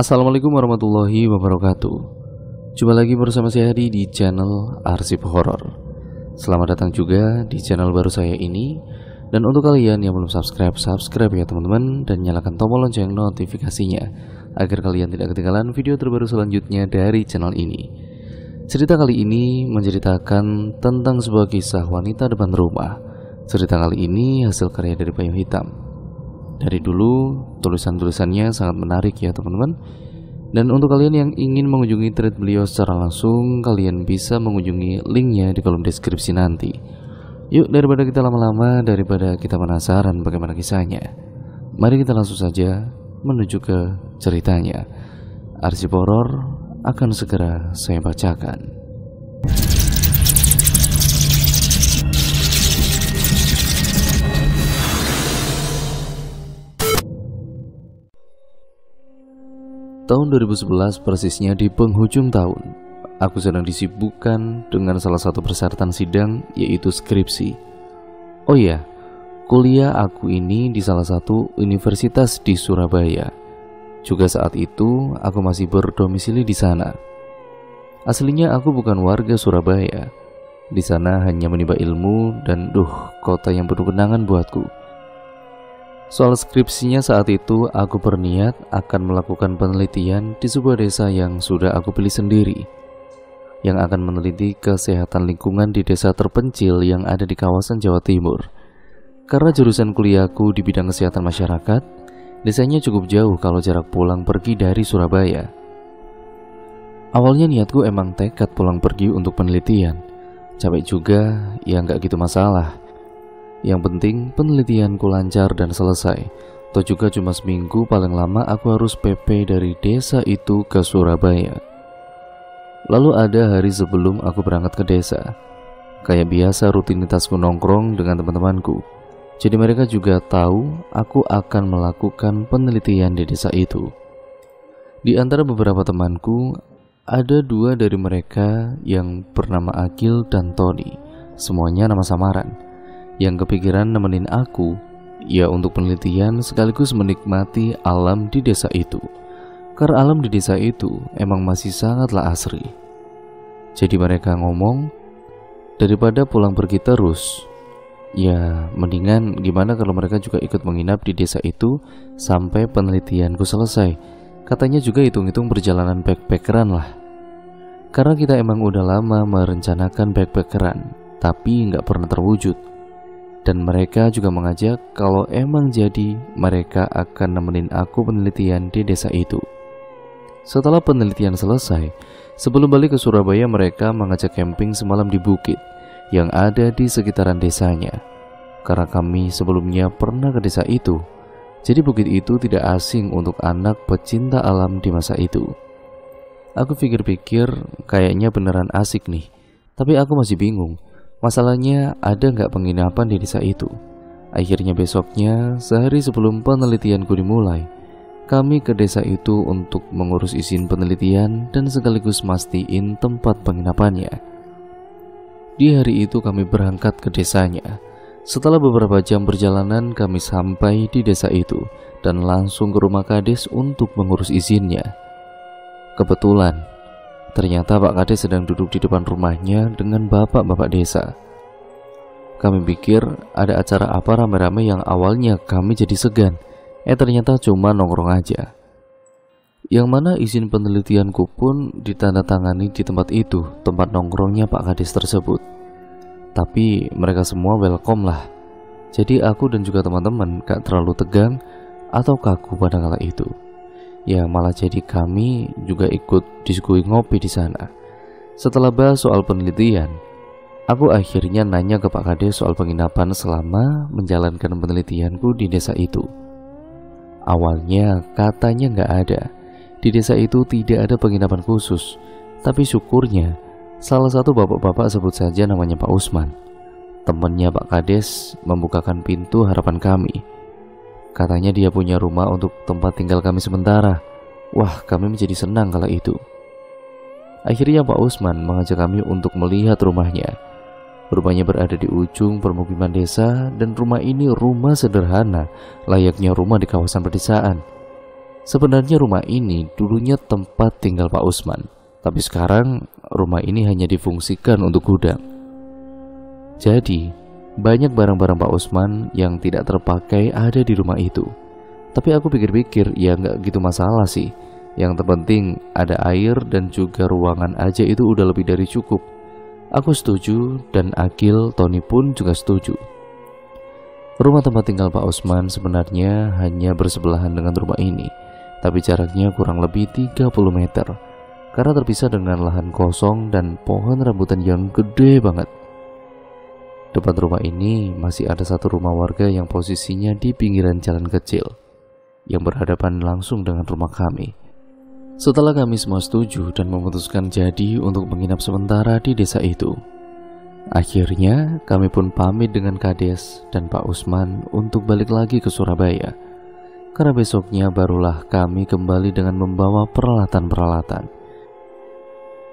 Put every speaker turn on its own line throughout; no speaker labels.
Assalamualaikum warahmatullahi wabarakatuh. Jumpa lagi bersama saya Hadi di channel Arsip Horor. Selamat datang juga di channel baru saya ini. Dan untuk kalian yang belum subscribe ya teman-teman. Dan nyalakan tombol lonceng notifikasinya agar kalian tidak ketinggalan video terbaru selanjutnya dari channel ini. Cerita kali ini menceritakan tentang sebuah kisah wanita depan rumah. Cerita kali ini hasil karya dari Payung Hitam. Dari dulu tulisan-tulisannya sangat menarik ya teman-teman. Dan untuk kalian yang ingin mengunjungi thread beliau secara langsung, kalian bisa mengunjungi linknya di kolom deskripsi nanti. Yuk, daripada kita lama-lama, daripada kita penasaran bagaimana kisahnya, mari kita langsung saja menuju ke ceritanya. Arsip Horor akan segera saya bacakan. Tahun 2011 persisnya di penghujung tahun, aku sedang disibukkan dengan salah satu persyaratan sidang, yaitu skripsi. Oh iya, kuliah aku ini di salah satu universitas di Surabaya. Juga saat itu aku masih berdomisili di sana. Aslinya aku bukan warga Surabaya. Di sana hanya menimba ilmu dan kota yang penuh kenangan buatku. Soal skripsinya saat itu aku berniat akan melakukan penelitian di sebuah desa yang sudah aku pilih sendiri, yang akan meneliti kesehatan lingkungan di desa terpencil yang ada di kawasan Jawa Timur. Karena jurusan kuliahku di bidang kesehatan masyarakat, desanya cukup jauh kalau jarak pulang pergi dari Surabaya. Awalnya niatku emang tekad pulang pergi untuk penelitian. Capek juga, ya nggak gitu masalah. Yang penting penelitianku lancar dan selesai. Atau juga cuma seminggu, paling lama aku harus PP dari desa itu ke Surabaya. Lalu ada hari sebelum aku berangkat ke desa. Kayak biasa rutinitasku nongkrong dengan teman-temanku. Jadi mereka juga tahu aku akan melakukan penelitian di desa itu. Di antara beberapa temanku, ada dua dari mereka yang bernama Agil dan Tony. Semuanya nama samaran. Yang kepikiran nemenin aku, ya untuk penelitian sekaligus menikmati alam di desa itu. Karena alam di desa itu emang masih sangatlah asri. Jadi mereka ngomong, daripada pulang pergi terus, ya mendingan gimana kalau mereka juga ikut menginap di desa itu sampai penelitianku selesai. Katanya juga hitung-hitung perjalanan backpackeran lah. Karena kita emang udah lama merencanakan backpackeran, tapi nggak pernah terwujud. Dan mereka juga mengajak kalau emang jadi mereka akan nemenin aku penelitian di desa itu. Setelah penelitian selesai, sebelum balik ke Surabaya mereka mengajak camping semalam di bukit yang ada di sekitaran desanya. Karena kami sebelumnya pernah ke desa itu, jadi bukit itu tidak asing untuk anak pecinta alam di masa itu. Aku pikir-pikir kayaknya beneran asik nih, tapi aku masih bingung. Masalahnya ada nggak penginapan di desa itu? Akhirnya besoknya, sehari sebelum penelitianku dimulai, kami ke desa itu untuk mengurus izin penelitian dan sekaligus mastiin tempat penginapannya. Di hari itu kami berangkat ke desanya. Setelah beberapa jam perjalanan kami sampai di desa itu dan langsung ke rumah kades untuk mengurus izinnya. Kebetulan ternyata Pak Kades sedang duduk di depan rumahnya dengan bapak-bapak desa. Kami pikir ada acara apa rame-rame yang awalnya kami jadi segan. Ternyata cuma nongkrong aja. Yang mana izin penelitianku pun ditandatangani di tempat itu, tempat nongkrongnya Pak Kades tersebut. Tapi mereka semua welcome lah. Jadi aku dan juga teman-teman gak terlalu tegang atau kaku pada kala itu. Ya malah jadi kami juga ikut diskusi ngopi di sana. Setelah bahas soal penelitian, aku akhirnya nanya ke Pak Kades soal penginapan selama menjalankan penelitianku di desa itu. Awalnya katanya nggak ada. Di desa itu tidak ada penginapan khusus. Tapi syukurnya salah satu bapak-bapak, sebut saja namanya Pak Usman, temannya Pak Kades, membukakan pintu harapan kami. Katanya dia punya rumah untuk tempat tinggal kami sementara. Wah, kami menjadi senang kala itu. Akhirnya Pak Usman mengajak kami untuk melihat rumahnya. Rumahnya berada di ujung permukiman desa dan rumah ini rumah sederhana, layaknya rumah di kawasan pedesaan. Sebenarnya rumah ini dulunya tempat tinggal Pak Usman, tapi sekarang rumah ini hanya difungsikan untuk gudang. Jadi, banyak barang-barang Pak Usman yang tidak terpakai ada di rumah itu. Tapi aku pikir-pikir, ya nggak gitu masalah sih. Yang terpenting ada air dan juga ruangan aja itu udah lebih dari cukup. Aku setuju dan Akil, Tony pun juga setuju. Rumah tempat tinggal Pak Usman sebenarnya hanya bersebelahan dengan rumah ini, tapi jaraknya kurang lebih 30 meter karena terpisah dengan lahan kosong dan pohon rambutan yang gede banget. Depan rumah ini masih ada satu rumah warga yang posisinya di pinggiran jalan kecil yang berhadapan langsung dengan rumah kami. Setelah kami semua setuju dan memutuskan jadi untuk menginap sementara di desa itu, akhirnya kami pun pamit dengan Kades dan Pak Usman untuk balik lagi ke Surabaya. Karena besoknya barulah kami kembali dengan membawa peralatan-peralatan.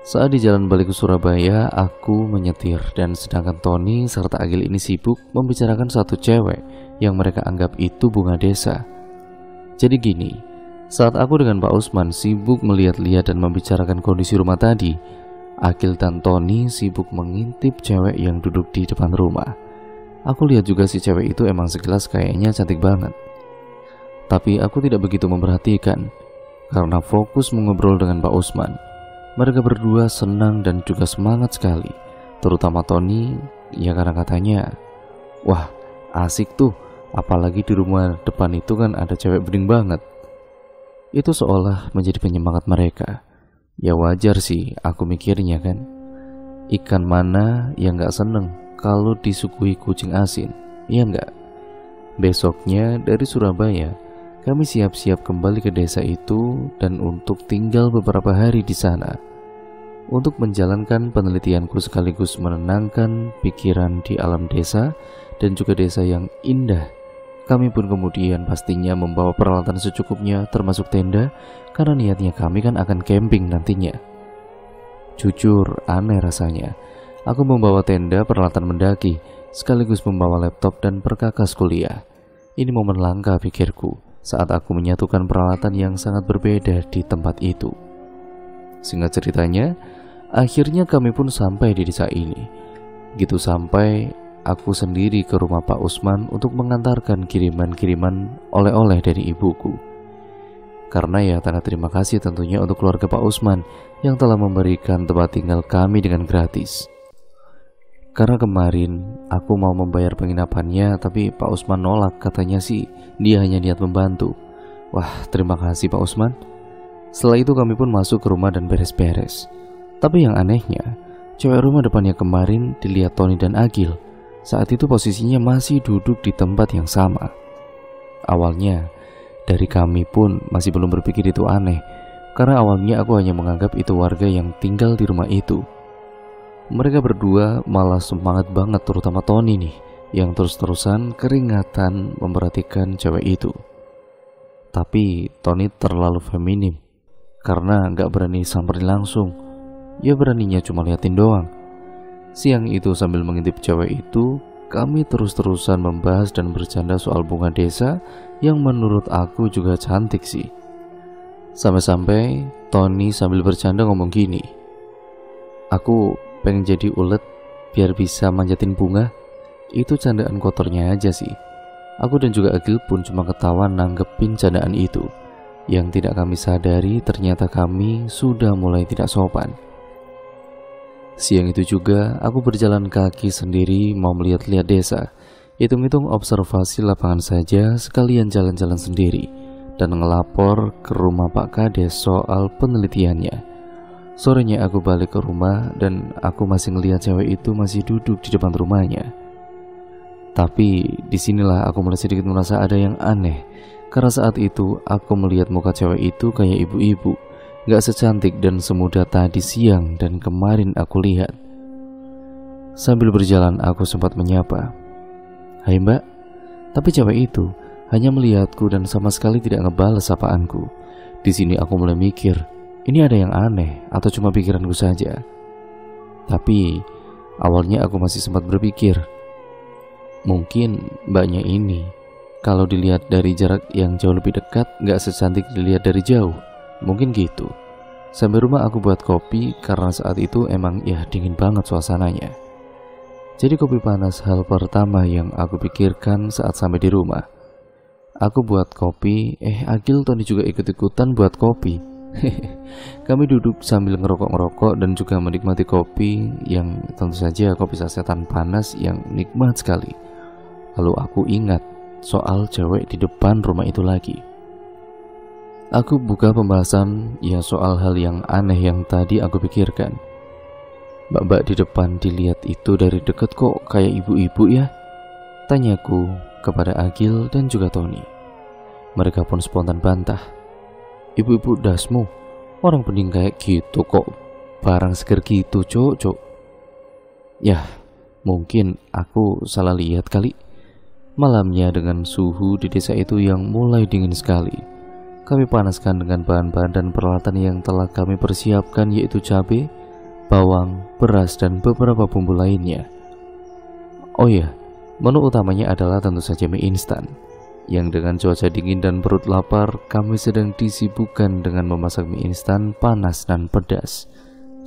Saat di jalan balik ke Surabaya, aku menyetir dan sedangkan Tony serta Agil ini sibuk membicarakan satu cewek yang mereka anggap itu bunga desa. Jadi gini, saat aku dengan Pak Usman sibuk melihat-lihat dan membicarakan kondisi rumah tadi, Akil dan Tony sibuk mengintip cewek yang duduk di depan rumah. Aku lihat juga si cewek itu emang sekilas kayaknya cantik banget. Tapi aku tidak begitu memperhatikan karena fokus mengobrol dengan Pak Usman. Mereka berdua senang dan juga semangat sekali, terutama Tony, ya karena katanya, wah asik tuh, apalagi di rumah depan itu kan ada cewek bening banget. Itu seolah menjadi penyemangat mereka. Ya wajar sih, aku mikirnya kan. Ikan mana yang gak seneng kalau disuguhi kucing asin, iya gak? Besoknya dari Surabaya, kami siap-siap kembali ke desa itu dan untuk tinggal beberapa hari di sana. Untuk menjalankan penelitianku sekaligus menenangkan pikiran di alam desa dan juga desa yang indah. Kami pun kemudian pastinya membawa peralatan secukupnya termasuk tenda karena niatnya kami kan akan camping nantinya. Jujur aneh rasanya, aku membawa tenda peralatan mendaki sekaligus membawa laptop dan perkakas kuliah. Ini momen langka pikirku saat aku menyatukan peralatan yang sangat berbeda di tempat itu. Singkat ceritanya, akhirnya kami pun sampai di desa ini. Gitu sampai, aku sendiri ke rumah Pak Usman untuk mengantarkan kiriman-kiriman oleh-oleh dari ibuku. Karena ya tanda terima kasih tentunya untuk keluarga Pak Usman yang telah memberikan tempat tinggal kami dengan gratis. Karena kemarin aku mau membayar penginapannya, tapi Pak Usman nolak, katanya sih dia hanya niat membantu. Wah, terima kasih Pak Usman. Setelah itu kami pun masuk ke rumah dan beres-beres. Tapi yang anehnya, cewek rumah depannya kemarin dilihat Tony dan Agil. Saat itu posisinya masih duduk di tempat yang sama. Awalnya, dari kami pun masih belum berpikir itu aneh, karena awalnya aku hanya menganggap itu warga yang tinggal di rumah itu. Mereka berdua malah semangat banget, terutama Tony nih, yang terus-terusan keringatan memperhatikan cewek itu. Tapi Tony terlalu feminim, karena gak berani samperin langsung. Ya beraninya cuma liatin doang. Siang itu sambil mengintip cewek itu, kami terus-terusan membahas dan bercanda soal bunga desa yang menurut aku juga cantik sih. Sampai-sampai Tony sambil bercanda ngomong gini, aku pengen jadi ulet biar bisa manjatin bunga. Itu candaan kotornya aja sih. Aku dan juga Agil pun cuma ketawa nanggepin candaan itu. Yang tidak kami sadari ternyata kami sudah mulai tidak sopan. Siang itu juga aku berjalan kaki sendiri mau melihat-lihat desa. Hitung-hitung observasi lapangan saja sekalian jalan-jalan sendiri dan ngelapor ke rumah Pak Kades soal penelitiannya. Sorenya aku balik ke rumah dan aku masih ngelihat cewek itu masih duduk di depan rumahnya. Tapi disinilah aku mulai sedikit merasa ada yang aneh, karena saat itu aku melihat muka cewek itu kayak ibu-ibu, gak secantik dan semuda tadi siang dan kemarin aku lihat. Sambil berjalan aku sempat menyapa, "Hai Mbak," tapi cewek itu hanya melihatku dan sama sekali tidak ngebalas sapaanku. Di sini aku mulai mikir, ini ada yang aneh atau cuma pikiranku saja. Tapi awalnya aku masih sempat berpikir, mungkin mbaknya ini Kalau dilihat dari jarak yang jauh lebih dekat, gak secantik dilihat dari jauh. Mungkin gitu. Sampai rumah aku buat kopi karena saat itu emang ya dingin banget suasananya. Jadi kopi panas hal pertama yang aku pikirkan saat sampai di rumah. Aku buat kopi, Agil Tony juga ikut-ikutan buat kopi. Kami duduk sambil ngerokok-ngerokok dan juga menikmati kopi yang tentu saja kopi sasetan panas yang nikmat sekali. Lalu aku ingat soal cewek di depan rumah itu lagi. Aku buka pembahasan ya soal hal yang aneh yang tadi aku pikirkan. Mbak-mbak di depan dilihat itu dari deket kok kayak ibu-ibu ya? Tanyaku kepada Agil dan juga Tony. Mereka pun spontan bantah. Ibu-ibu dasmu, orang pening kayak gitu kok, barang seger gitu cok. Yah, mungkin aku salah lihat kali. Malamnya dengan suhu di desa itu yang mulai dingin sekali, kami panaskan dengan bahan-bahan dan peralatan yang telah kami persiapkan, yaitu cabai, bawang, beras, dan beberapa bumbu lainnya. Oh ya, menu utamanya adalah tentu saja mie instan, yang dengan cuaca dingin dan perut lapar, kami sedang disibukkan dengan memasak mie instan panas dan pedas.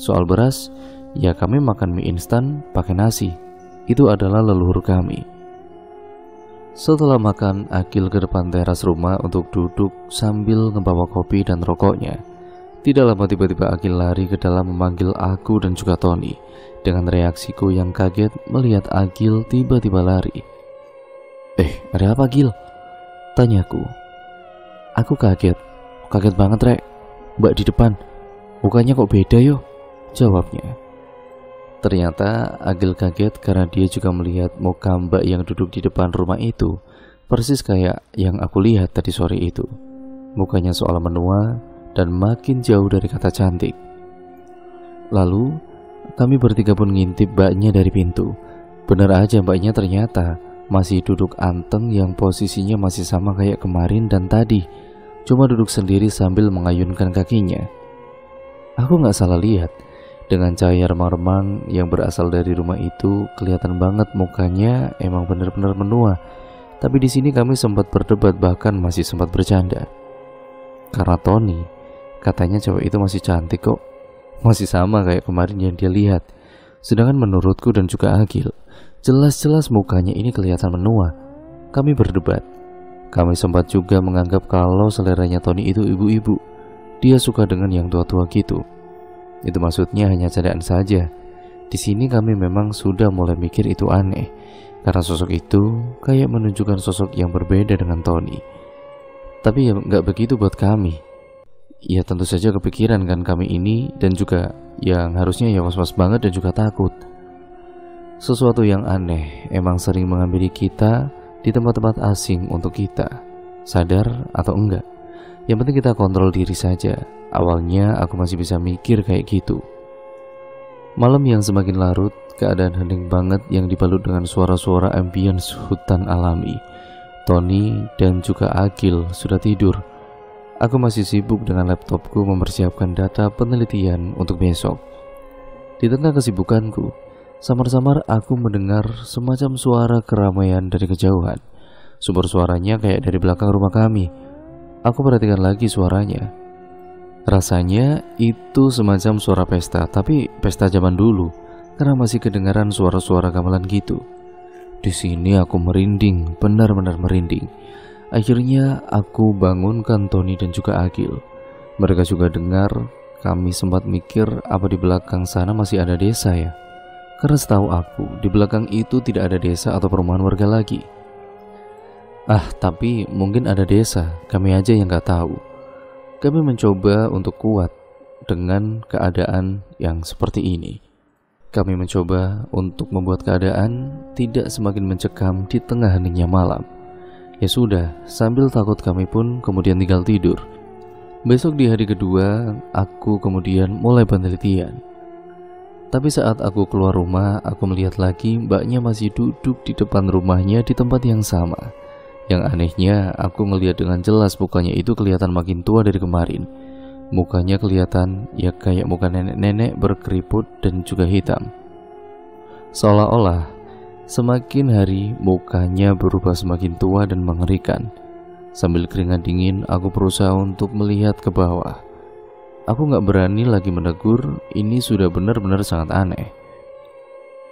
Soal beras, ya kami makan mie instan pakai nasi. Itu adalah leluhur kami. Setelah makan, Agil ke depan teras rumah untuk duduk sambil membawa kopi dan rokoknya. Tidak lama tiba-tiba Agil lari ke dalam memanggil aku dan juga Tony. Dengan reaksiku yang kaget melihat Agil tiba-tiba lari. Ada apa Gil? Tanyaku. Aku kaget banget Rek. Mbak di depan, mukanya kok beda yo? Jawabnya. Ternyata Agil kaget karena dia juga melihat muka mbak yang duduk di depan rumah itu persis kayak yang aku lihat tadi sore itu. Mukanya seolah menua dan makin jauh dari kata cantik. Lalu kami bertiga pun ngintip mbaknya dari pintu. Bener aja, mbaknya ternyata masih duduk anteng yang posisinya masih sama kayak kemarin dan tadi, cuma duduk sendiri sambil mengayunkan kakinya. Aku gak salah lihat. Dengan cahaya remang-remang yang berasal dari rumah itu, kelihatan banget mukanya emang benar-benar menua. Tapi di sini kami sempat berdebat, bahkan masih sempat bercanda. Karena Tony katanya cewek itu masih cantik kok, masih sama kayak kemarin yang dia lihat. Sedangkan menurutku dan juga Agil, jelas-jelas mukanya ini kelihatan menua. Kami berdebat. Kami sempat juga menganggap kalau seleranya Tony itu ibu-ibu. Dia suka dengan yang tua-tua gitu. Itu maksudnya hanya candaan saja. Di sini kami memang sudah mulai mikir itu aneh, karena sosok itu kayak menunjukkan sosok yang berbeda dengan Tony. Tapi ya nggak begitu buat kami. Ya tentu saja kepikiran kan kami ini, dan juga yang harusnya ya was-was banget dan juga takut. Sesuatu yang aneh emang sering menghampiri kita di tempat-tempat asing untuk kita, sadar atau enggak. Yang penting kita kontrol diri saja. Awalnya aku masih bisa mikir kayak gitu. Malam yang semakin larut, keadaan hening banget yang dibalut dengan suara-suara ambience hutan alami. Tony dan juga Agil sudah tidur. Aku masih sibuk dengan laptopku mempersiapkan data penelitian untuk besok. Di tengah kesibukanku, samar-samar aku mendengar semacam suara keramaian dari kejauhan. Sumber suaranya kayak dari belakang rumah kami. Aku perhatikan lagi suaranya. Rasanya itu semacam suara pesta, tapi pesta zaman dulu, karena masih kedengaran suara-suara gamelan gitu. Di sini aku merinding, benar-benar merinding. Akhirnya aku bangunkan Tony dan juga Agil. Mereka juga dengar. Kami sempat mikir apa di belakang sana masih ada desa ya. Karena setahu aku di belakang itu tidak ada desa atau perumahan warga lagi. Tapi mungkin ada desa, kami aja yang gak tahu. Kami mencoba untuk kuat dengan keadaan yang seperti ini. Kami mencoba untuk membuat keadaan tidak semakin mencekam di tengah heningnya malam. Ya sudah, sambil takut kami pun kemudian tinggal tidur. Besok di hari kedua, aku kemudian mulai penelitian. Tapi saat aku keluar rumah, aku melihat lagi mbaknya masih duduk di depan rumahnya di tempat yang sama. Yang anehnya, aku ngelihat dengan jelas mukanya itu kelihatan makin tua dari kemarin. Mukanya kelihatan ya kayak muka nenek-nenek berkeriput dan juga hitam. Seolah-olah Semakin hari mukanya berubah semakin tua dan mengerikan. Sambil keringat dingin, aku berusaha untuk melihat ke bawah. Aku gak berani lagi menegur, ini sudah benar-benar sangat aneh.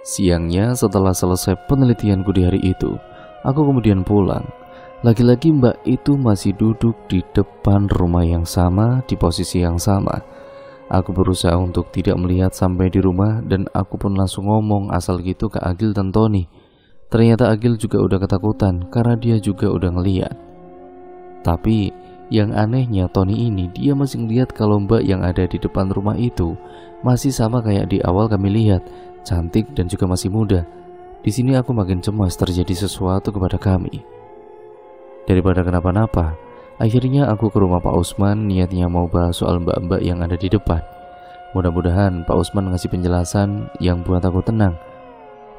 Siangnya setelah selesai penelitianku di hari itu, aku kemudian pulang. Lagi-lagi mbak itu masih duduk di depan rumah yang sama, di posisi yang sama. Aku berusaha untuk tidak melihat sampai di rumah dan aku pun langsung ngomong asal gitu ke Agil dan Tony. Ternyata Agil juga udah ketakutan karena dia juga udah ngeliat. Tapi yang anehnya Tony ini dia masih ngeliat kalau mbak yang ada di depan rumah itu masih sama kayak di awal kami lihat, cantik dan juga masih muda. Di sini aku makin cemas terjadi sesuatu kepada kami. Daripada kenapa-napa, akhirnya aku ke rumah Pak Usman niatnya mau bahas soal mbak-mbak yang ada di depan. Mudah-mudahan Pak Usman ngasih penjelasan yang buat aku tenang.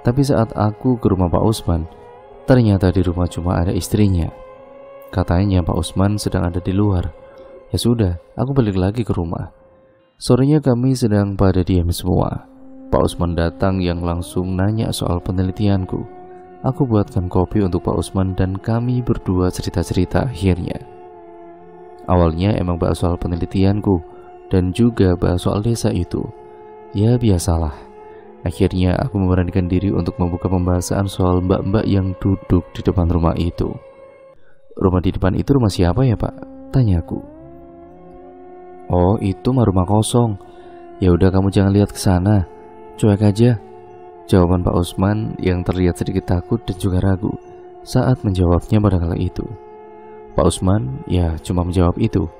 Tapi saat aku ke rumah Pak Usman, ternyata di rumah cuma ada istrinya. Katanya Pak Usman sedang ada di luar. Ya sudah, aku balik lagi ke rumah. Sorenya kami sedang pada diam semua. Pak Usman datang yang langsung nanya soal penelitianku. Aku buatkan kopi untuk Pak Usman dan kami berdua cerita-cerita akhirnya. Awalnya emang bahas soal penelitianku dan juga bahas soal desa itu. Ya biasalah. Akhirnya aku memberanikan diri untuk membuka pembahasan soal mbak-mbak yang duduk di depan rumah itu. Rumah di depan itu rumah siapa ya Pak? Tanyaku. Oh itu mah rumah kosong. Ya udah kamu jangan lihat ke sana. Cuek aja. Jawaban Pak Usman yang terlihat sedikit takut dan juga ragu saat menjawabnya pada kala itu. Pak Usman ya cuma menjawab itu.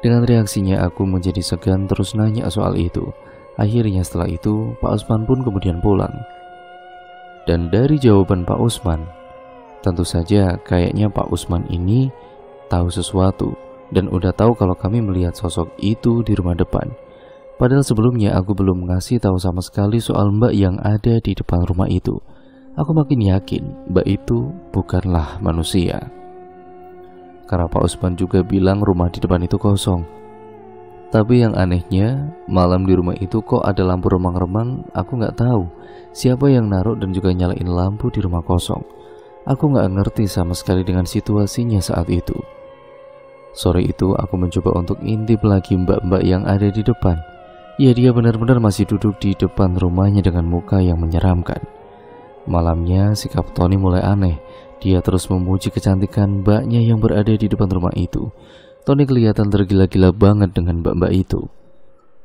Dengan reaksinya aku menjadi segan terus nanya soal itu. Akhirnya setelah itu Pak Usman pun kemudian pulang. Dan dari jawaban Pak Usman, tentu saja kayaknya Pak Usman ini tahu sesuatu dan udah tahu kalau kami melihat sosok itu di rumah depan. Padahal sebelumnya aku belum ngasih tahu sama sekali soal mbak yang ada di depan rumah itu. Aku makin yakin mbak itu bukanlah manusia. Karena Pak Usman juga bilang rumah di depan itu kosong. Tapi yang anehnya, malam di rumah itu kok ada lampu remang-remang. Aku gak tahu siapa yang naruh dan juga nyalain lampu di rumah kosong. Aku gak ngerti sama sekali dengan situasinya saat itu. Sore itu aku mencoba untuk intip lagi mbak-mbak yang ada di depan. Ya dia benar-benar masih duduk di depan rumahnya dengan muka yang menyeramkan. Malamnya sikap Tony mulai aneh. Dia terus memuji kecantikan mbaknya yang berada di depan rumah itu. Tony kelihatan tergila-gila banget dengan mbak-mbak itu.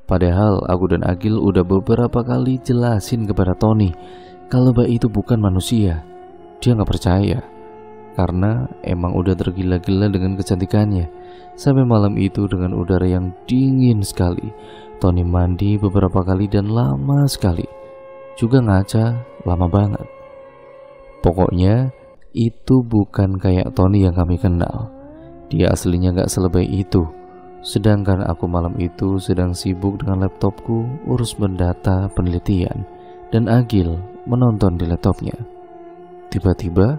Padahal aku dan Agil udah beberapa kali jelasin kepada Tony kalau mbak itu bukan manusia. Dia gak percaya karena emang udah tergila-gila dengan kecantikannya. Sampai malam itu dengan udara yang dingin sekali, Tony mandi beberapa kali dan lama sekali. Juga ngaca lama banget. Pokoknya itu bukan kayak Tony yang kami kenal. Dia aslinya gak selebay itu. Sedangkan aku malam itu sedang sibuk dengan laptopku urus mendata penelitian dan Agil menonton di laptopnya. Tiba-tiba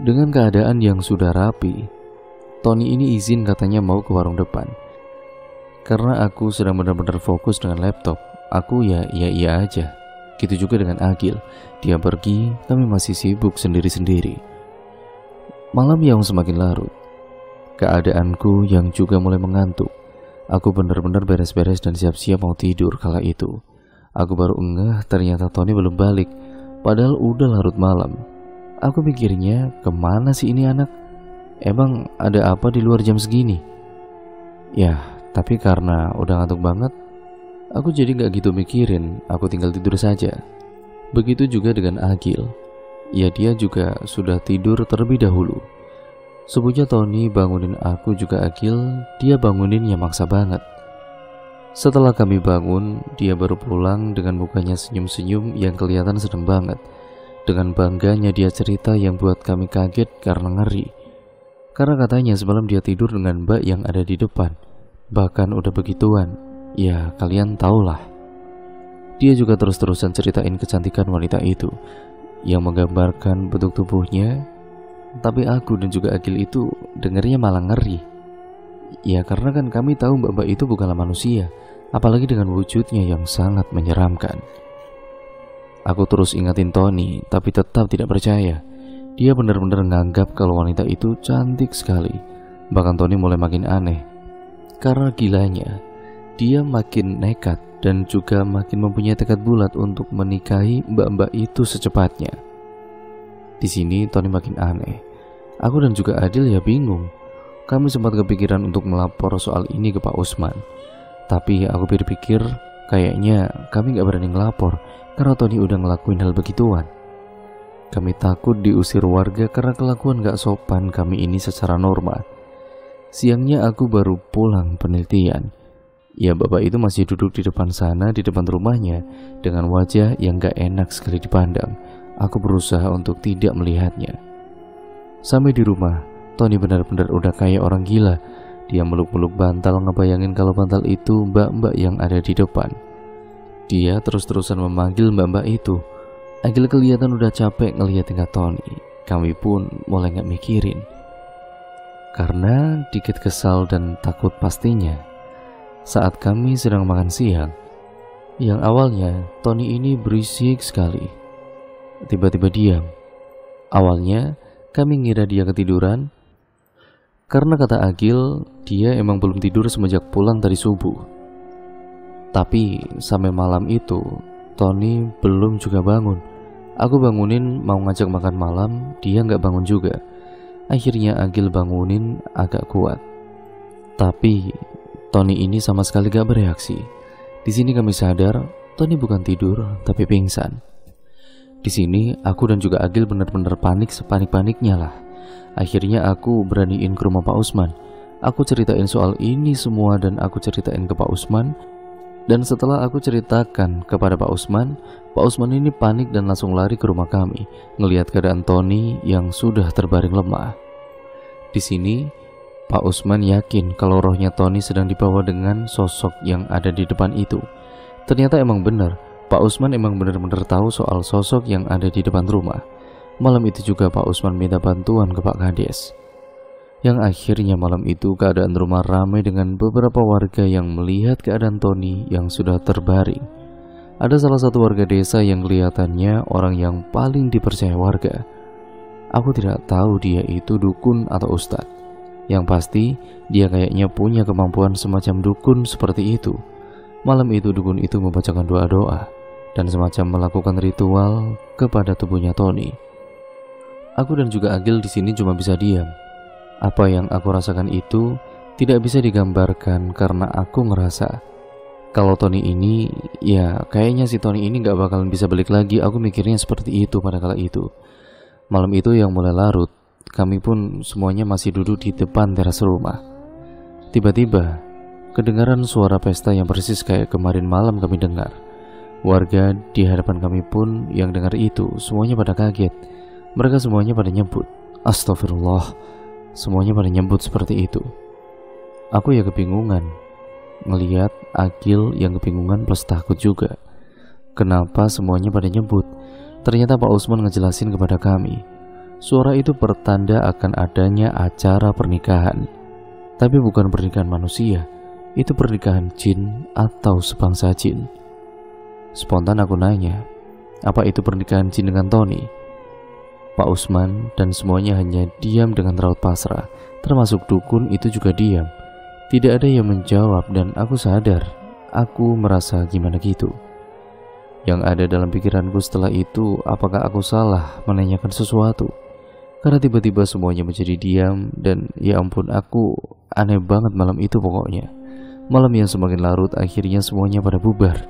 dengan keadaan yang sudah rapi, Tony ini izin katanya mau ke warung depan. Karena aku sedang benar-benar fokus dengan laptop, aku ya iya aja. Gitu juga dengan Agil. Dia pergi, kami masih sibuk sendiri-sendiri. Malam yang semakin larut, keadaanku yang juga mulai mengantuk. Aku benar-benar beres-beres dan siap-siap mau tidur kala itu. Aku baru ngeh ternyata Tony belum balik, padahal udah larut malam. Aku mikirnya kemana sih ini anak? Emang ada apa di luar jam segini? Ya, tapi karena udah ngantuk banget, aku jadi gak gitu mikirin, aku tinggal tidur saja. Begitu juga dengan Agil. Ya dia juga sudah tidur terlebih dahulu. Subuhnya Tony bangunin aku juga Agil, dia banguninnya maksa banget. Setelah kami bangun, dia baru pulang dengan mukanya senyum-senyum yang kelihatan seneng banget. Dengan bangganya dia cerita yang buat kami kaget karena ngeri. Karena katanya semalam dia tidur dengan mbak yang ada di depan. Bahkan udah begituan, ya kalian tahulah. Dia juga terus-terusan ceritain kecantikan wanita itu yang menggambarkan bentuk tubuhnya. Tapi aku dan juga Agil itu dengarnya malah ngeri. Ya karena kan kami tahu mbak-mbak itu bukanlah manusia, apalagi dengan wujudnya yang sangat menyeramkan. Aku terus ingatin Tony, tapi tetap tidak percaya. Dia benar-benar menganggap kalau wanita itu cantik sekali. Bahkan Tony mulai makin aneh. Karena gilanya, dia makin nekat dan juga makin mempunyai tekad bulat untuk menikahi mbak-mbak itu secepatnya. Di sini Tony makin aneh. Aku dan juga Adil ya bingung. Kami sempat kepikiran untuk melapor soal ini ke Pak Usman. Tapi aku pikir-pikir, kayaknya kami gak berani ngelapor karena Tony udah ngelakuin hal begituan. Kami takut diusir warga karena kelakuan gak sopan kami ini secara normal. Siangnya aku baru pulang penelitian. Ya, bapak itu masih duduk di depan sana, di depan rumahnya, dengan wajah yang gak enak sekali dipandang. Aku berusaha untuk tidak melihatnya. Sampai di rumah, Tony benar-benar udah kayak orang gila. Dia meluk-meluk bantal, ngebayangin kalau bantal itu mbak-mbak yang ada di depan. Dia terus-terusan memanggil mbak-mbak itu. Agil kelihatan udah capek ngelihat tingkah Tony. Kami pun mulai gak mikirin. Karena dikit kesal dan takut pastinya. Saat kami sedang makan siang, yang awalnya Tony ini berisik sekali, tiba-tiba diam. Awalnya kami ngira dia ketiduran, karena kata Agil, dia emang belum tidur semenjak pulang dari subuh. Tapi sampai malam itu Tony belum juga bangun. Aku bangunin mau ngajak makan malam, dia gak bangun juga. Akhirnya Agil bangunin agak kuat. Tapi Tony ini sama sekali gak bereaksi. Di sini kami sadar Tony bukan tidur tapi pingsan. Di sini aku dan juga Agil benar-benar panik sepanik-paniknya lah. Akhirnya aku beraniin ke rumah Pak Usman. Aku ceritain soal ini semua dan aku ceritain ke Pak Usman. Dan setelah aku ceritakan kepada Pak Usman ini panik dan langsung lari ke rumah kami, ngelihat keadaan Tony yang sudah terbaring lemah. Di sini Pak Usman yakin kalau rohnya Tony sedang dibawa dengan sosok yang ada di depan itu. Ternyata emang benar, Pak Usman emang benar-benar tahu soal sosok yang ada di depan rumah. Malam itu juga Pak Usman minta bantuan ke Pak Kades. Yang akhirnya malam itu keadaan rumah ramai dengan beberapa warga yang melihat keadaan Tony yang sudah terbaring. Ada salah satu warga desa yang kelihatannya orang yang paling dipercaya warga. Aku tidak tahu dia itu dukun atau ustadz. Yang pasti dia kayaknya punya kemampuan semacam dukun seperti itu. Malam itu dukun itu membacakan doa-doa dan semacam melakukan ritual kepada tubuhnya Tony. Aku dan juga Agil di sini cuma bisa diam. Apa yang aku rasakan itu tidak bisa digambarkan karena aku ngerasa kalau Tony ini, ya kayaknya si Tony ini gak bakalan bisa balik lagi. Aku mikirnya seperti itu pada kala itu. Malam itu yang mulai larut, kami pun semuanya masih duduk di depan teras rumah. Tiba-tiba kedengaran suara pesta yang persis kayak kemarin malam kami dengar. Warga di hadapan kami pun yang dengar itu semuanya pada kaget. Mereka semuanya pada nyebut, astagfirullah. Semuanya pada nyebut seperti itu. Aku ya kebingungan, ngelihat Agil yang kebingungan plus takut juga. Kenapa semuanya pada nyebut? Ternyata Pak Usman ngejelasin kepada kami, suara itu pertanda akan adanya acara pernikahan. Tapi bukan pernikahan manusia, itu pernikahan jin atau sebangsa jin. Spontan aku nanya, apa itu pernikahan jin dengan Tony? Pak Usman dan semuanya hanya diam dengan raut pasrah. Termasuk dukun itu juga diam. Tidak ada yang menjawab dan aku sadar, aku merasa gimana gitu. Yang ada dalam pikiranku setelah itu, apakah aku salah menanyakan sesuatu? Karena tiba-tiba semuanya menjadi diam dan ya ampun, aku aneh banget malam itu pokoknya. Malam yang semakin larut akhirnya semuanya pada bubar.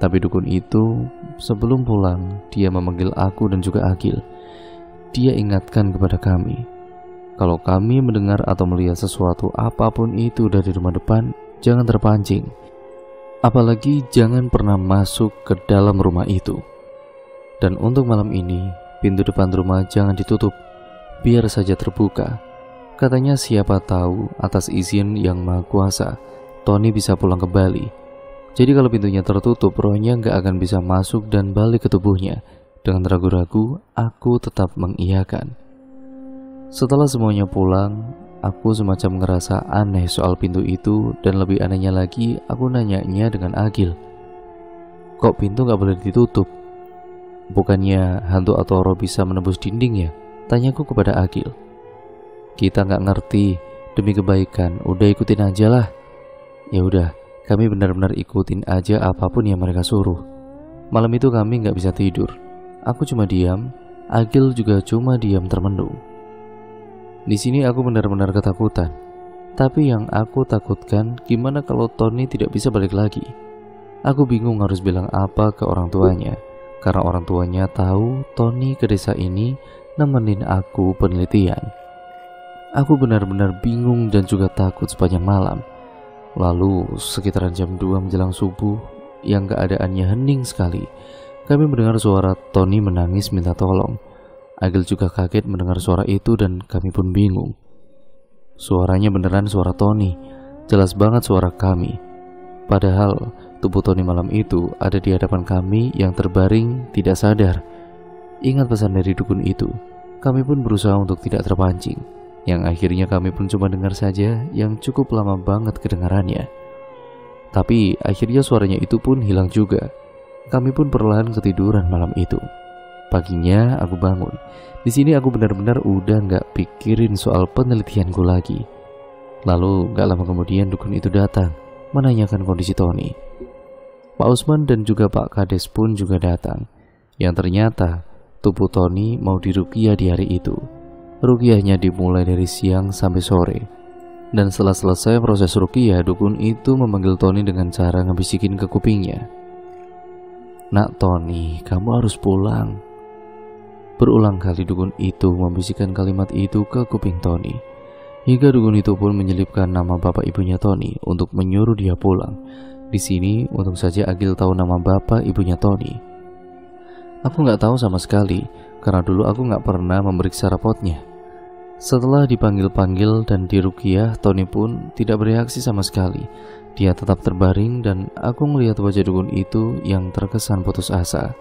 Tapi dukun itu sebelum pulang dia memanggil aku dan juga Agil. Dia ingatkan kepada kami, kalau kami mendengar atau melihat sesuatu apapun itu dari rumah depan, jangan terpancing. Apalagi jangan pernah masuk ke dalam rumah itu. Dan untuk malam ini, pintu depan rumah jangan ditutup, biar saja terbuka. Katanya siapa tahu atas izin yang maha kuasa, Tony bisa pulang ke Bali. Jadi kalau pintunya tertutup, rohnya gak akan bisa masuk dan balik ke tubuhnya. Dengan ragu-ragu, aku tetap mengiyakan. Setelah semuanya pulang, aku semacam ngerasa aneh soal pintu itu. Dan lebih anehnya lagi, aku nanyanya dengan Agil, kok pintu gak boleh ditutup? Bukannya hantu atau roh bisa menembus dinding ya? Tanyaku kepada Agil. Kita nggak ngerti, demi kebaikan, udah ikutin aja lah. Ya udah, kami benar-benar ikutin aja apapun yang mereka suruh. Malam itu kami nggak bisa tidur. Aku cuma diam, Agil juga cuma diam termenung. Di sini aku benar-benar ketakutan. Tapi yang aku takutkan, gimana kalau Tony tidak bisa balik lagi? Aku bingung harus bilang apa ke orang tuanya, karena orang tuanya tahu Tony ke desa ini nemenin aku penelitian. Aku benar-benar bingung dan juga takut sepanjang malam. Lalu sekitaran jam 2 menjelang subuh, yang keadaannya hening sekali, kami mendengar suara Tony menangis minta tolong. Agil juga kaget mendengar suara itu dan kami pun bingung. Suaranya beneran suara Tony, jelas banget suara kami. Padahal tubuh Tony malam itu ada di hadapan kami yang terbaring tidak sadar. Ingat pesan dari dukun itu, kami pun berusaha untuk tidak terpancing. Yang akhirnya kami pun cuma dengar saja yang cukup lama banget kedengarannya. Tapi akhirnya suaranya itu pun hilang juga. Kami pun perlahan ketiduran malam itu. Paginya aku bangun. Di sini aku benar-benar udah nggak pikirin soal penelitianku lagi. Lalu nggak lama kemudian dukun itu datang menanyakan kondisi Tony. Pak Usman dan juga Pak Kades pun juga datang. Yang ternyata tubuh Tony mau diruqyah di hari itu. Ruqyahnya dimulai dari siang sampai sore. Dan setelah selesai proses ruqyah, dukun itu memanggil Tony dengan cara ngebisikin ke kupingnya. Nak Tony, kamu harus pulang. Berulang kali dukun itu membisikkan kalimat itu ke kuping Tony. Hingga dukun itu pun menyelipkan nama bapak ibunya Tony untuk menyuruh dia pulang. Di sini untung saja Agil tahu nama bapak ibunya Tony. Aku nggak tahu sama sekali, karena dulu aku nggak pernah memeriksa rapotnya. Setelah dipanggil-panggil dan diruqyah, Tony pun tidak bereaksi sama sekali. Dia tetap terbaring dan aku melihat wajah dukun itu yang terkesan putus asa.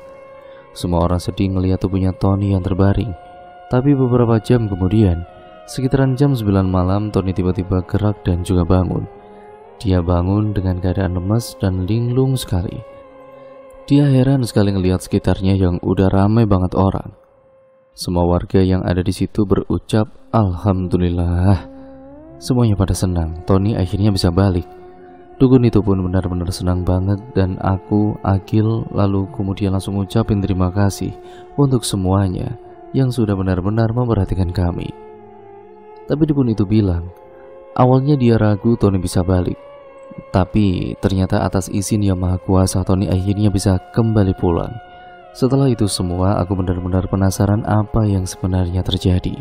Semua orang sedih melihat tubuhnya Tony yang terbaring. Tapi beberapa jam kemudian, sekitaran jam 9 malam, Tony tiba-tiba gerak dan juga bangun. Dia bangun dengan keadaan lemas dan linglung sekali. Dia heran sekali melihat sekitarnya yang udah ramai banget orang. Semua warga yang ada di situ berucap Alhamdulillah. Semuanya pada senang, Tony akhirnya bisa balik. Dukun itu pun benar-benar senang banget dan aku, Agil, lalu kemudian langsung ucapin terima kasih untuk semuanya yang sudah benar-benar memperhatikan kami. Tapi dukun itu bilang, awalnya dia ragu Tony bisa balik. Tapi ternyata atas izin Yang Maha Kuasa, Tony akhirnya bisa kembali pulang. Setelah itu semua, aku benar-benar penasaran apa yang sebenarnya terjadi.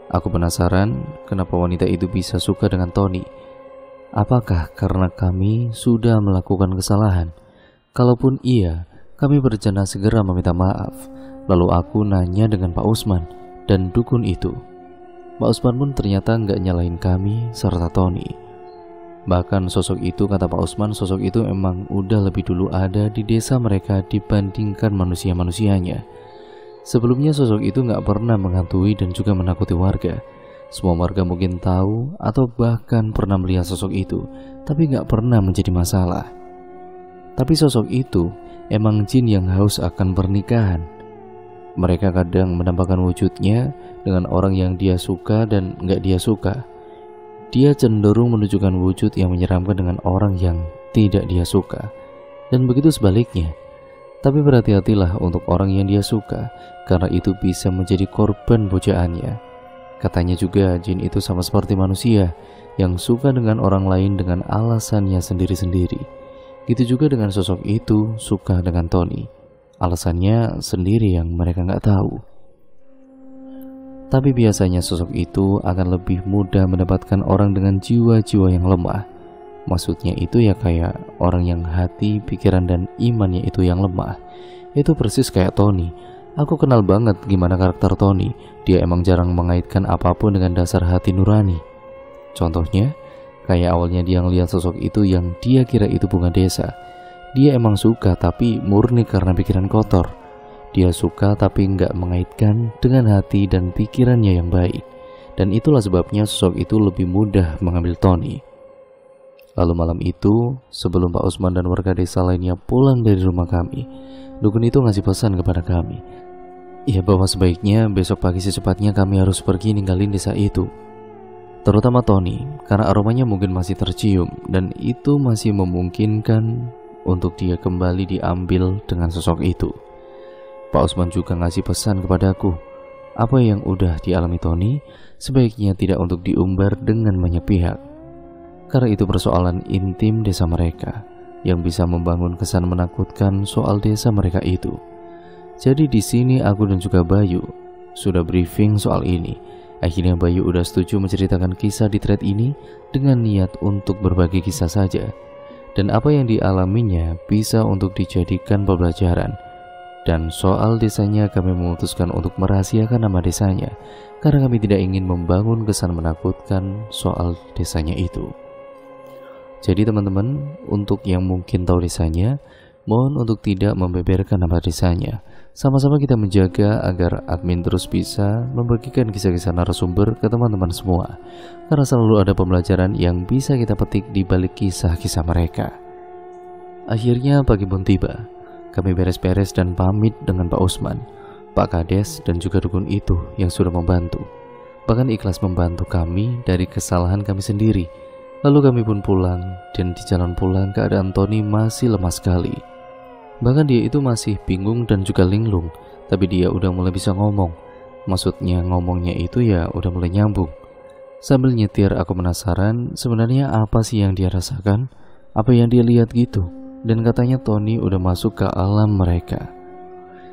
Aku penasaran kenapa wanita itu bisa suka dengan Tony. Apakah karena kami sudah melakukan kesalahan? Kalaupun iya, kami berencana segera meminta maaf. Lalu aku nanya dengan Pak Usman dan dukun itu. Pak Usman pun ternyata nggak nyalahin kami serta Tony. Bahkan sosok itu, kata Pak Usman, sosok itu emang udah lebih dulu ada di desa mereka dibandingkan manusia-manusianya. Sebelumnya sosok itu nggak pernah menghantui dan juga menakuti warga. Semua warga mungkin tahu atau bahkan pernah melihat sosok itu, tapi nggak pernah menjadi masalah. Tapi sosok itu emang jin yang haus akan pernikahan. Mereka kadang menampakkan wujudnya dengan orang yang dia suka dan nggak dia suka. Dia cenderung menunjukkan wujud yang menyeramkan dengan orang yang tidak dia suka, dan begitu sebaliknya. Tapi berhati-hatilah untuk orang yang dia suka, karena itu bisa menjadi korban pujaannya. Katanya juga jin itu sama seperti manusia yang suka dengan orang lain dengan alasannya sendiri-sendiri. Gitu juga dengan sosok itu suka dengan Tony. Alasannya sendiri yang mereka nggak tahu. Tapi biasanya sosok itu akan lebih mudah mendapatkan orang dengan jiwa-jiwa yang lemah. Maksudnya itu ya kayak orang yang hati, pikiran, dan imannya itu yang lemah. Itu persis kayak Tony. Aku kenal banget gimana karakter Tony. Dia emang jarang mengaitkan apapun dengan dasar hati nurani. Contohnya, kayak awalnya dia ngeliat sosok itu yang dia kira itu bunga desa. Dia emang suka tapi murni karena pikiran kotor. Dia suka tapi nggak mengaitkan dengan hati dan pikirannya yang baik. Dan itulah sebabnya sosok itu lebih mudah mengambil Tony. Lalu malam itu, sebelum Pak Usman dan warga desa lainnya pulang dari rumah kami, dukun itu ngasih pesan kepada kami, ya bahwa sebaiknya besok pagi secepatnya kami harus pergi ninggalin desa itu. Terutama Tony, karena aromanya mungkin masih tercium dan itu masih memungkinkan untuk dia kembali diambil dengan sosok itu. Pak Usman juga ngasih pesan kepadaku, apa yang udah dialami Tony sebaiknya tidak untuk diumbar dengan banyak pihak, karena itu persoalan intim desa mereka yang bisa membangun kesan menakutkan soal desa mereka itu. Jadi di sini aku dan juga Bayu sudah briefing soal ini. Akhirnya Bayu udah setuju menceritakan kisah di thread ini dengan niat untuk berbagi kisah saja, dan apa yang dialaminya bisa untuk dijadikan pembelajaran. Dan soal desanya kami memutuskan untuk merahasiakan nama desanya karena kami tidak ingin membangun kesan menakutkan soal desanya itu. Jadi teman-teman, untuk yang mungkin tahu desanya, mohon untuk tidak membeberkan nama desanya. Sama-sama kita menjaga agar admin terus bisa membagikan kisah-kisah narasumber ke teman-teman semua, karena selalu ada pembelajaran yang bisa kita petik di balik kisah-kisah mereka. Akhirnya pagi pun tiba. Kami beres-beres dan pamit dengan Pak Usman, Pak Kades, dan juga dukun itu yang sudah membantu. Bahkan ikhlas membantu kami dari kesalahan kami sendiri. Lalu kami pun pulang, dan di jalan pulang keadaan Tony masih lemah sekali. Bahkan dia itu masih bingung dan juga linglung, tapi dia udah mulai bisa ngomong. Maksudnya ngomongnya itu ya udah mulai nyambung. Sambil nyetir aku penasaran sebenarnya apa sih yang dia rasakan, apa yang dia lihat gitu. Dan katanya Tony udah masuk ke alam mereka.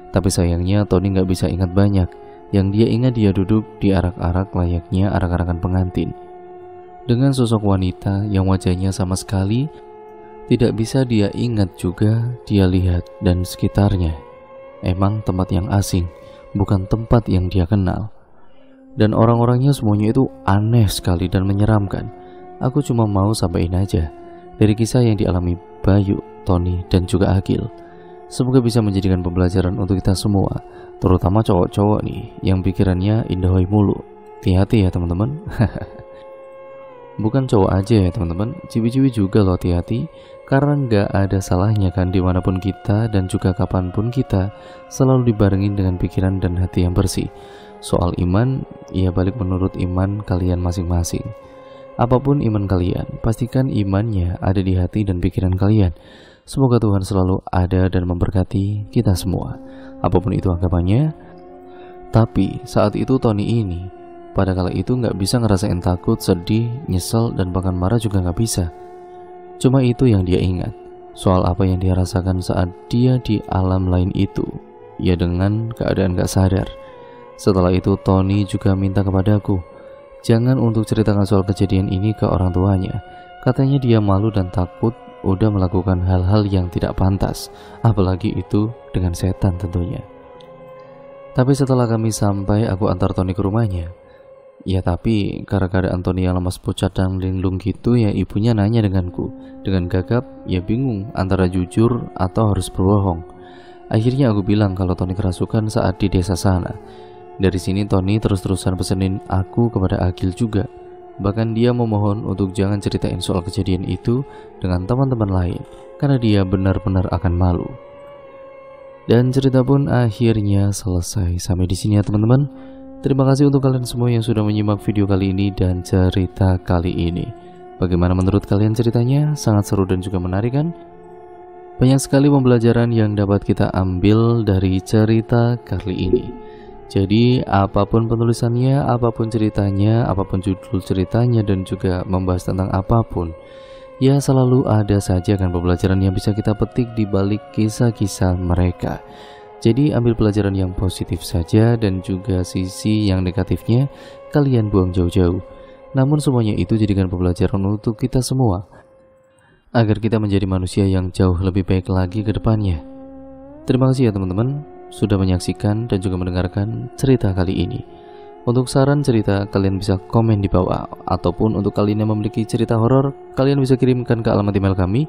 Tapi sayangnya Tony gak bisa ingat banyak. Yang dia ingat dia duduk di arak-arak layaknya arak-arakan pengantin, dengan sosok wanita yang wajahnya sama sekali tidak bisa dia ingat juga dia lihat, dan sekitarnya emang tempat yang asing, bukan tempat yang dia kenal. Dan orang-orangnya semuanya itu aneh sekali dan menyeramkan. Aku cuma mau sampaikan aja dari kisah yang dialami Bayu, Tony, dan juga Agil. Semoga bisa menjadikan pembelajaran untuk kita semua, terutama cowok-cowok nih yang pikirannya indahoi mulu. Hati-hati ya teman-teman. Bukan cowok aja ya teman-teman, ciwi-ciwi juga loh, hati-hati. Karena nggak ada salahnya kan dimanapun kita dan juga kapanpun kita selalu dibarengin dengan pikiran dan hati yang bersih. Soal iman, ya balik menurut iman kalian masing-masing. Apapun iman kalian, pastikan imannya ada di hati dan pikiran kalian. Semoga Tuhan selalu ada dan memberkati kita semua, apapun itu anggapannya. Tapi saat itu Tony ini pada kala itu nggak bisa ngerasain takut, sedih, nyesel, dan bahkan marah juga nggak bisa. Cuma itu yang dia ingat, soal apa yang dia rasakan saat dia di alam lain itu, ya dengan keadaan gak sadar. Setelah itu Tony juga minta kepadaku, jangan untuk ceritakan soal kejadian ini ke orang tuanya. Katanya dia malu dan takut udah melakukan hal-hal yang tidak pantas, apalagi itu dengan setan tentunya. Tapi setelah kami sampai, aku antar Tony ke rumahnya. Ya tapi karena keadaan Tony yang lemas pucat dan linglung gitu, ya ibunya nanya denganku. Dengan gagap, ya bingung antara jujur atau harus berbohong. Akhirnya aku bilang kalau Tony kerasukan saat di desa sana. Dari sini Tony terus-terusan pesenin aku kepada Agil juga. Bahkan dia memohon untuk jangan ceritain soal kejadian itu dengan teman-teman lain, karena dia benar-benar akan malu. Dan cerita pun akhirnya selesai sampai di sini ya teman-teman. Terima kasih untuk kalian semua yang sudah menyimak video kali ini dan cerita kali ini. Bagaimana menurut kalian ceritanya? Sangat seru dan juga menarik kan? Banyak sekali pembelajaran yang dapat kita ambil dari cerita kali ini. Jadi apapun penulisannya, apapun ceritanya, apapun judul ceritanya, dan juga membahas tentang apapun, ya selalu ada saja kan pembelajaran yang bisa kita petik di balik kisah-kisah mereka. Jadi ambil pelajaran yang positif saja, dan juga sisi yang negatifnya kalian buang jauh-jauh. Namun semuanya itu jadikan pembelajaran untuk kita semua, agar kita menjadi manusia yang jauh lebih baik lagi ke depannya. Terima kasih ya teman-teman sudah menyaksikan dan juga mendengarkan cerita kali ini. Untuk saran cerita kalian bisa komen di bawah, ataupun untuk kalian yang memiliki cerita horor kalian bisa kirimkan ke alamat email kami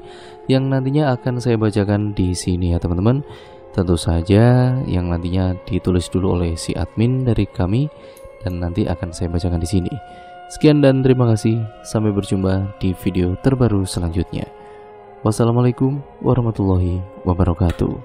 yang nantinya akan saya bacakan di sini ya teman-teman. Tentu saja yang nantinya ditulis dulu oleh si admin dari kami dan nanti akan saya bacakan di sini. Sekian dan terima kasih. Sampai berjumpa di video terbaru selanjutnya. Wassalamualaikum warahmatullahi wabarakatuh.